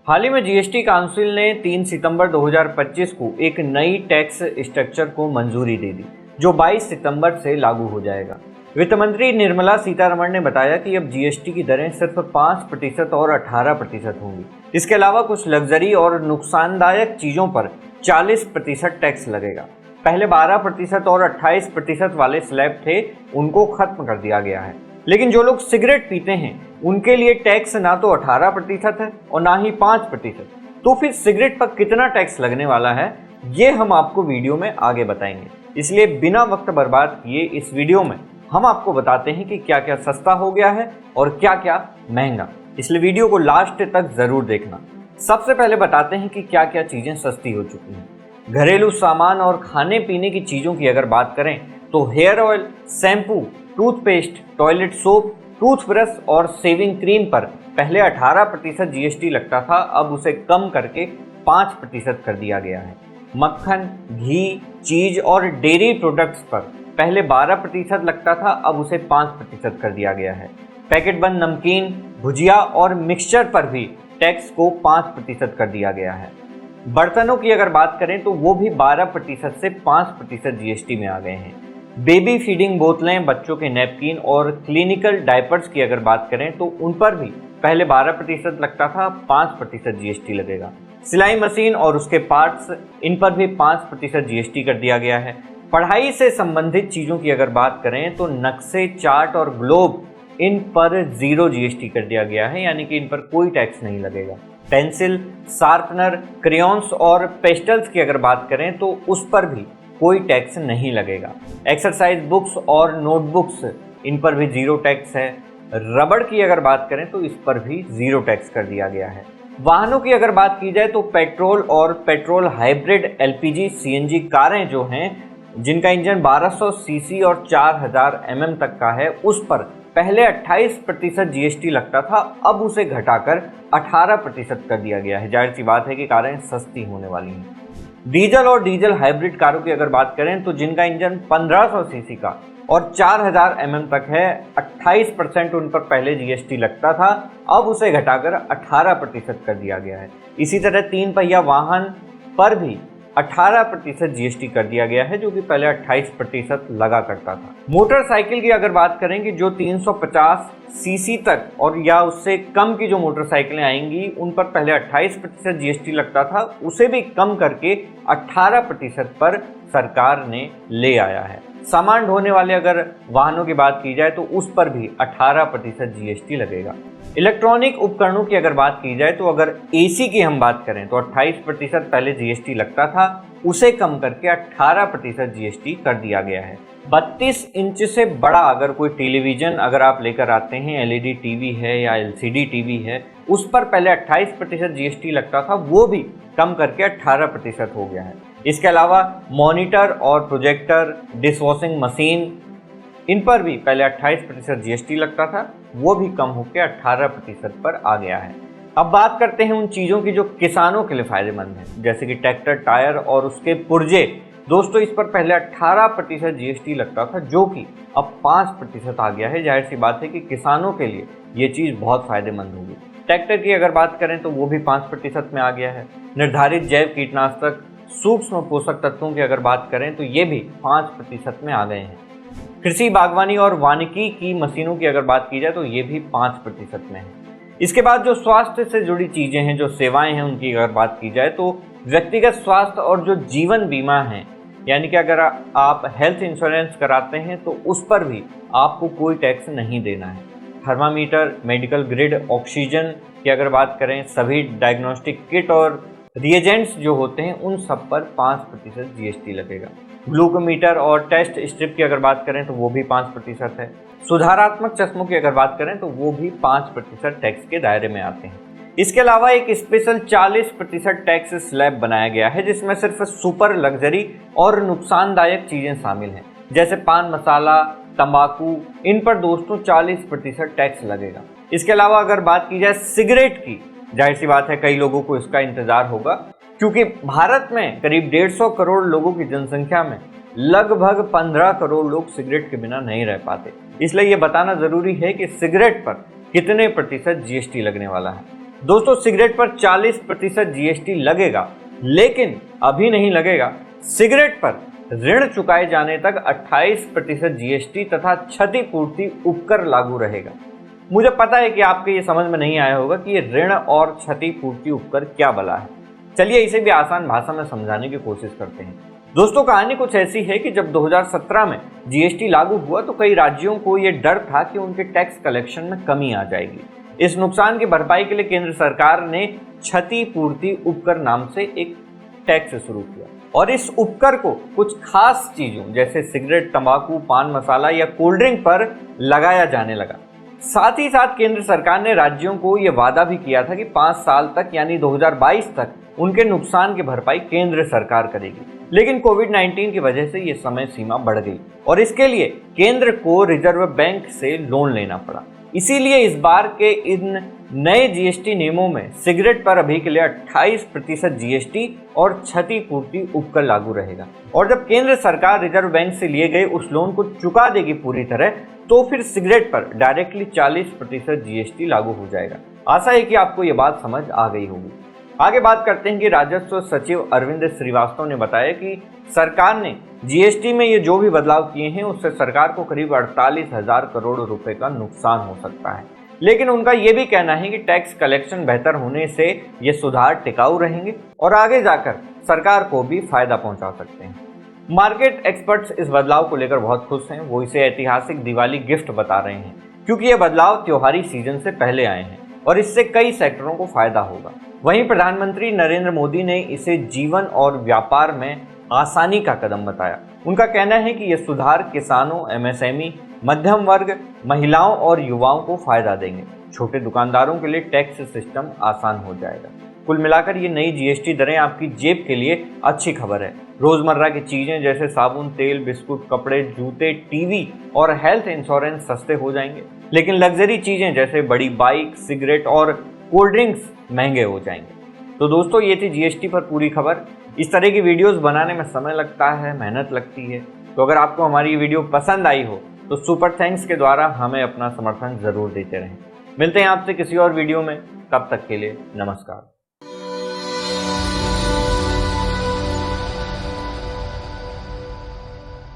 हाल ही में GST council ने 3 सितंबर 2025 को एक नई टैक्स स्ट्रक्चर को मंजूरी दे दी, जो 22 सितंबर से लागू हो जाएगा। वित्त मंत्री निर्मला सीतारमण ने बताया कि अब जीएसटी की दरें सिर्फ 5% और 18% होंगी। इसके अलावा कुछ लग्जरी और नुकसानदायक चीजों पर 40% टैक्स लगेगा। पहले 12% और 28% वाले स्लैब थे, उनको खत्म कर दिया गया है। लेकिन जो लोग सिगरेट पीते हैं उनके लिए टैक्स ना तो 18% है और ना ही 5%। तो फिर सिगरेट पर कितना टैक्स लगने वाला है, ये हम आपको वीडियो में आगे बताएंगे। इसलिए बिना वक्त बर्बाद किए इस वीडियो में हम आपको बताते हैं कि क्या क्या सस्ता हो गया है और क्या क्या महंगा। इसलिए वीडियो को लास्ट तक जरूर देखना। सबसे पहले बताते हैं कि क्या क्या चीजें सस्ती हो चुकी हैं। घरेलू सामान और खाने पीने की चीजों की अगर बात करें तो hair oil, shampoo, toothpaste, toilet soap, toothbrush और शेविंग क्रीम पर पहले 18% जीएसटी लगता था, अब उसे कम करके 5% कर दिया गया है। मक्खन, घी, चीज और डेयरी प्रोडक्ट्स पर पहले 12% लगता था, अब उसे 5% कर दिया गया है। पैकेट बंद नमकीन, भुजिया और मिक्सचर पर भी टैक्स को 5% कर दिया गया है। बर्तनों की अगर बात करें तो वो भी 12% से 5% जीएसटी में आ गए हैं। बेबी फीडिंग बोतलें, बच्चों के नैपकिन और क्लिनिकल डायपर्स की अगर बात करें तो उन पर भी पहले 12% लगता था, 5% जीएसटी लगेगा। सिलाई मशीन और उसके पार्ट्स, इन पर भी 5% जीएसटी कर दिया गया है। पढ़ाई से संबंधित चीज़ों की अगर बात करें तो नक्शे, चार्ट और ग्लोब, इन पर 0 जीएसटी कर दिया गया है, यानी कि इन पर कोई टैक्स नहीं लगेगा। पेंसिल, शार्पनर, क्रेयॉन्स और पेस्टल्स की अगर बात करें तो उस पर भी कोई टैक्स नहीं लगेगा। एक्सरसाइज बुक्स और नोटबुक्स, इन पर भी 0 टैक्स है। रबड़ की अगर बात करें तो इस पर भी 0 टैक्स कर दिया गया है। वाहनों की अगर बात की जाए तो पेट्रोल और पेट्रोल हाइब्रिड, एलपीजी, सीएनजी कारें जो हैं, जिनका इंजन 1200 सीसी और 4000 mm तक का है, उस पर पहले 28% जीएसटी लगता था, अब उसे घटाकर 18% कर दिया गया है। जाहिर सी बात है कि कारें सस्ती होने वाली हैं। डीजल और डीजल हाइब्रिड कारों की अगर बात करें तो जिनका इंजन 1500 सीसी का और 4000 mm तक है, 28% उन पर पहले जीएसटी लगता था, अब उसे घटाकर 18% कर दिया गया है। इसी तरह 3 पहिया वाहन पर भी 18% जीएसटी कर दिया गया है, जो कि पहले 28% लगा करता था। मोटरसाइकिल की अगर बात करें कि जो 350 सीसी तक और या उससे कम की जो मोटरसाइकिलें आएंगी उन पर पहले 28% जीएसटी लगता था, उसे भी कम करके 18% पर सरकार ने ले आया है। सामान ढोने वाले अगर वाहनों की बात की जाए तो उस पर भी 18% जीएसटी लगेगा। इलेक्ट्रॉनिक उपकरणों की अगर बात की जाए तो अगर एसी की हम बात करें तो 28% पहले जीएसटी लगता था, उसे कम करके 18% जीएसटी कर दिया गया है। 32 इंच से बड़ा अगर कोई टेलीविजन अगर आप लेकर आते हैं, एलईडी टीवी है या एलसीडी टीवी है, उस पर पहले 28% जीएसटी लगता था, वो भी कम करके 18% हो गया है। इसके अलावा मॉनिटर और प्रोजेक्टर, डिशवॉशिंग मशीन, इन पर भी पहले 28% जीएसटी लगता था, वो भी कम होकर 18% पर आ गया है। अब बात करते हैं उन चीज़ों की जो किसानों के लिए फ़ायदेमंद है, जैसे कि ट्रैक्टर टायर और उसके पुर्जे। दोस्तों, इस पर पहले 18% जीएसटी लगता था, जो कि अब 5% आ गया है। जाहिर सी बात है कि किसानों के लिए ये चीज़ बहुत फ़ायदेमंद होगी। ट्रैक्टर की अगर बात करें तो वो भी 5% में आ गया है। निर्धारित जैव कीटनाशक, सूक्ष्म पोषक तत्वों की अगर बात करें तो ये भी 5% में आ गए हैं। कृषि, बागवानी और वानिकी की मशीनों की अगर बात की जाए तो ये भी 5% में है। इसके बाद जो स्वास्थ्य से जुड़ी चीज़ें हैं, जो सेवाएं हैं, उनकी अगर बात की जाए तो व्यक्तिगत स्वास्थ्य और जो जीवन बीमा है, यानी कि अगर आप हेल्थ इंश्योरेंस कराते हैं तो उस पर भी आपको कोई टैक्स नहीं देना है। थर्मामीटर, मेडिकल ग्रेड ऑक्सीजन की अगर बात करें, सभी डायग्नोस्टिक किट और रिएजेंट्स जो होते हैं उन सब पर 5% जीएसटी लगेगा। ग्लूकोमीटर और टेस्ट स्ट्रिप की अगर बात करें तो वो भी 5% है। सुधारात्मक चश्मों की अगर बात करें तो वो भी 5% टैक्स के दायरे में आते हैं। इसके अलावा एक स्पेशल 40% टैक्स स्लैब बनाया गया है, जिसमें सिर्फ सुपर लग्जरी और नुकसानदायक चीज़ें शामिल हैं, जैसे पान मसाला, तंबाकू, इन पर दोस्तों 40% टैक्स लगेगा। इसके अलावा अगर बात की जाए सिगरेट की, जाहिर सी बात है कई लोगों को इसका इंतजार होगा, क्योंकि भारत में करीब 150 करोड़ लोगों की जनसंख्या में लगभग 15 करोड़ लोग सिगरेट के बिना नहीं रह पाते। इसलिए ये बताना जरूरी है कि सिगरेट पर कितने प्रतिशत जीएसटी लगने वाला है। दोस्तों सिगरेट पर 40% जीएसटी लगेगा, लेकिन अभी नहीं लगेगा। सिगरेट पर ऋण चुकाए जाने तक 28% जीएसटी तथा क्षतिपूर्ति उपकर लागू रहेगा। मुझे पता है कि आपके ये समझ में नहीं आया होगा कि ये ऋण और क्षतिपूर्ति उपकर क्या भला है। चलिए इसे भी आसान भाषा में समझाने की कोशिश करते हैं। दोस्तों कहानी कुछ ऐसी है कि जब 2017 में जीएसटी लागू हुआ तो कई राज्यों को ये डर था कि उनके टैक्स कलेक्शन में कमी आ जाएगी। इस नुकसान की भरपाई के लिए केंद्र सरकार ने क्षतिपूर्ति उपकर नाम से एक टैक्स शुरू किया और इस उपकर को कुछ खास चीजों जैसे सिगरेट, तंबाकू, पान मसाला या कोल्ड ड्रिंक पर लगाया जाने लगा। साथ ही साथ केंद्र सरकार ने राज्यों को यह वादा भी किया था कि 5 साल तक यानी 2022 तक उनके नुकसान की भरपाई केंद्र सरकार करेगी। लेकिन कोविड-19 की वजह से यह समय सीमा बढ़ गई और इसके लिए केंद्र को रिजर्व बैंक से लोन लेना पड़ा। इसीलिए इस बार के इन नए जीएसटी नियमों में सिगरेट पर अभी के लिए 28% जीएसटी और क्षतिपूर्ति उपकर लागू रहेगा। और जब केंद्र सरकार रिजर्व बैंक से लिए गए उस लोन को चुका देगी पूरी तरह, तो फिर सिगरेट पर डायरेक्टली 40% जीएसटी लागू हो जाएगा। आशा है कि आपको ये बात समझ आ गई होगी। आगे बात करते हैं कि राजस्व सचिव अरविंद श्रीवास्तव ने बताया कि सरकार ने जीएसटी में ये जो भी बदलाव किए हैं उससे सरकार को करीब 48,000 करोड़ रुपए का नुकसान हो सकता है। लेकिन उनका ये भी कहना है कि टैक्स कलेक्शन बेहतर होने से ये सुधार टिकाऊ रहेंगे और आगे जाकर सरकार को भी फायदा पहुंचा सकते हैं। मार्केट एक्सपर्ट्स इस बदलाव को लेकर बहुत खुश हैं। वो इसे ऐतिहासिक दिवाली गिफ्ट बता रहे हैं क्योंकि ये बदलाव त्योहारी सीजन से पहले आए हैं और इससे कई सेक्टरों को फायदा होगा। वहीं प्रधानमंत्री नरेंद्र मोदी ने इसे जीवन और व्यापार में आसानी का कदम बताया। उनका कहना है कि यह सुधार किसानों, एमएसएमई, मध्यम वर्ग, महिलाओं और युवाओं को फायदा देंगे। छोटे दुकानदारों के लिए टैक्स सिस्टम आसान हो जाएगा। कुल मिलाकर ये नई जीएसटी दरें आपकी जेब के लिए अच्छी खबर है। रोजमर्रा की चीजें जैसे साबुन, तेल, बिस्कुट, कपड़े, जूते, टीवी और हेल्थ इंश्योरेंस सस्ते हो जाएंगे, लेकिन लग्जरी चीजें जैसे बड़ी बाइक, सिगरेट और कोल्ड ड्रिंक्स महंगे हो जाएंगे। तो दोस्तों ये थी जीएसटी पर पूरी खबर। इस तरह की वीडियोस बनाने में समय लगता है, मेहनत लगती है, तो अगर आपको हमारी ये वीडियो पसंद आई हो तो सुपर थैंक्स के द्वारा हमें अपना समर्थन जरूर देते रहें। मिलते हैं आपसे किसी और वीडियो में, तब तक के लिए नमस्कार।